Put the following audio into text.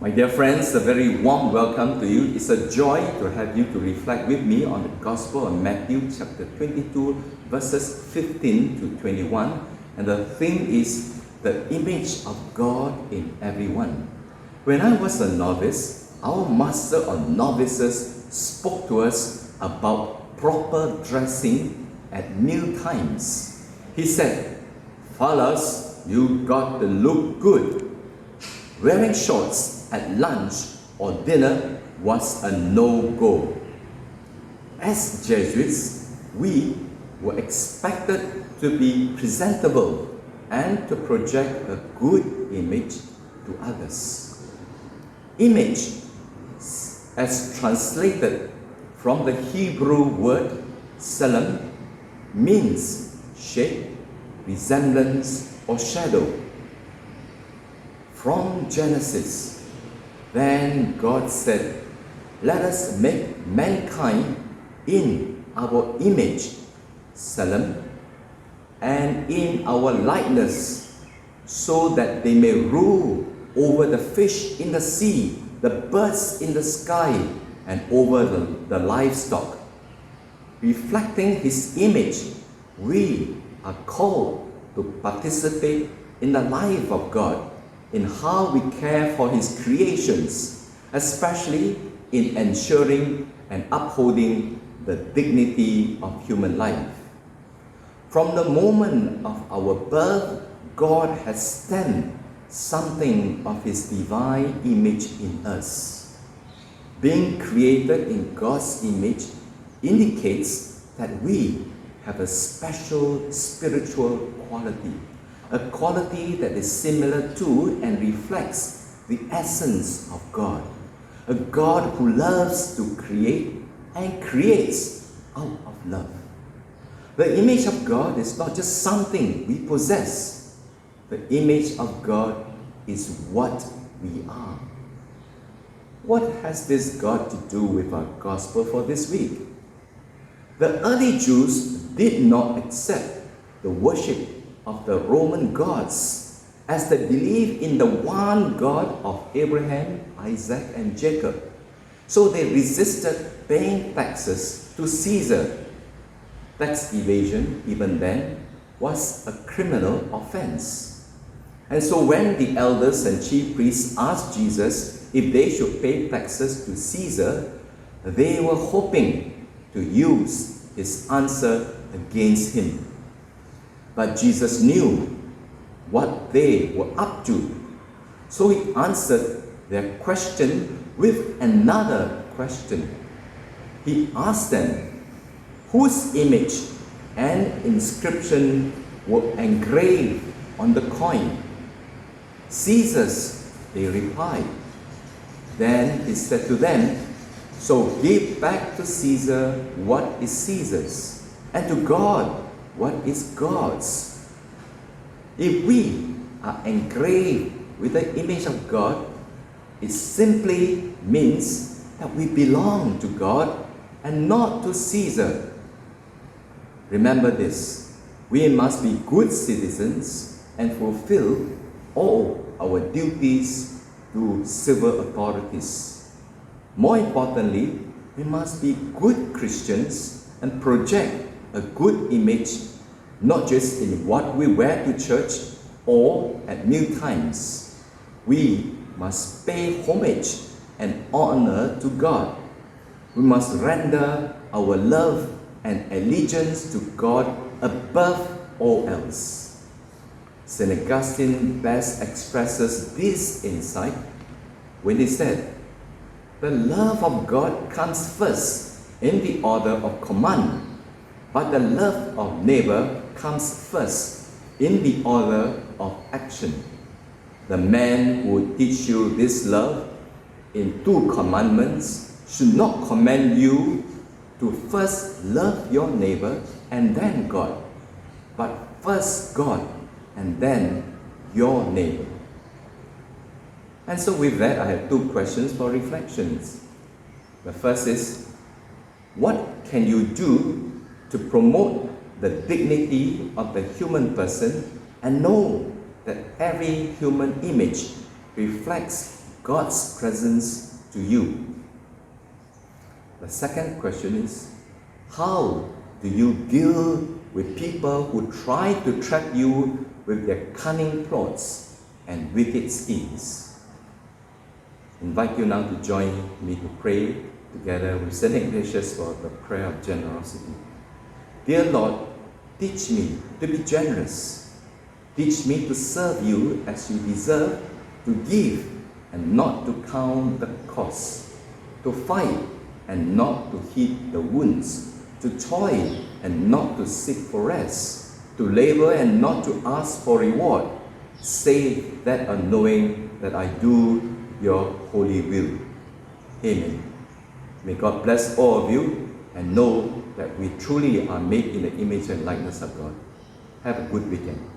My dear friends, a very warm welcome to you. It's a joy to have you to reflect with me on the Gospel of Matthew chapter 22 verses 15 to 21. And the theme is the image of God in everyone. When I was a novice, our master of novices spoke to us about proper dressing at meal times. He said, "Fellas, you got to look good. Wearing shorts at lunch or dinner was a no-go." As Jesuits, we were expected to be presentable and to project a good image to others. Image, as translated from the Hebrew word tselem, means shape, resemblance, or shadow. From Genesis, then God said, "Let us make mankind in our image, tselem, and in our likeness, so that they may rule over the fish in the sea, the birds in the sky, and over the livestock." Reflecting His image, we are called to participate in the life of God, in how we care for His creations, especially in ensuring and upholding the dignity of human life. From the moment of our birth, God has stamped something of His divine image in us. Being created in God's image indicates that we have a special spiritual quality, a quality that is similar to and reflects the essence of God, a God who loves to create and creates out of love. The image of God is not just something we possess. The image of God is what we are. What has this got to do with our gospel for this week? The early Jews did not accept the worship of the Roman gods, as they believed in the one God of Abraham, Isaac, and Jacob. So they resisted paying taxes to Caesar. Tax evasion, even then, was a criminal offense. And so when the elders and chief priests asked Jesus if they should pay taxes to Caesar, they were hoping to use his answer against him. But Jesus knew what they were up to. So he answered their question with another question. He asked them, whose image and inscription were engraved on the coin? Caesar's, they replied. Then he said to them, so give back to Caesar what is Caesar's, and to God what is God's. If we are engraved with the image of God, it simply means that we belong to God and not to Caesar. Remember this, we must be good citizens and fulfill all our duties to civil authorities. More importantly, we must be good Christians and project a good image, not just in what we wear to church or at meal times. We must pay homage and honor to God. We must render our love and allegiance to God above all else. St. Augustine best expresses this insight when he said, the love of God comes first in the order of command, but the love of neighbor comes first in the order of action. The man who would teach you this love in 2 commandments should not command you to first love your neighbor and then God, but first God and then your neighbor. And so with that, I have 2 questions for reflections. The first is, what can you do to promote the dignity of the human person and know that every human image reflects God's presence to you? The second question is, how do you deal with people who try to trap you with their cunning plots and wicked schemes? I invite you now to join me to pray together with St. Ignatius for the prayer of generosity. Dear Lord, teach me to be generous. Teach me to serve you as you deserve, to give and not to count the cost, to fight and not to heed the wounds, to toil and not to seek for rest, to labor and not to ask for reward, save that knowing that I do your holy will. Amen. May God bless all of you and know that we truly are made in the image and likeness of God. Have a good weekend.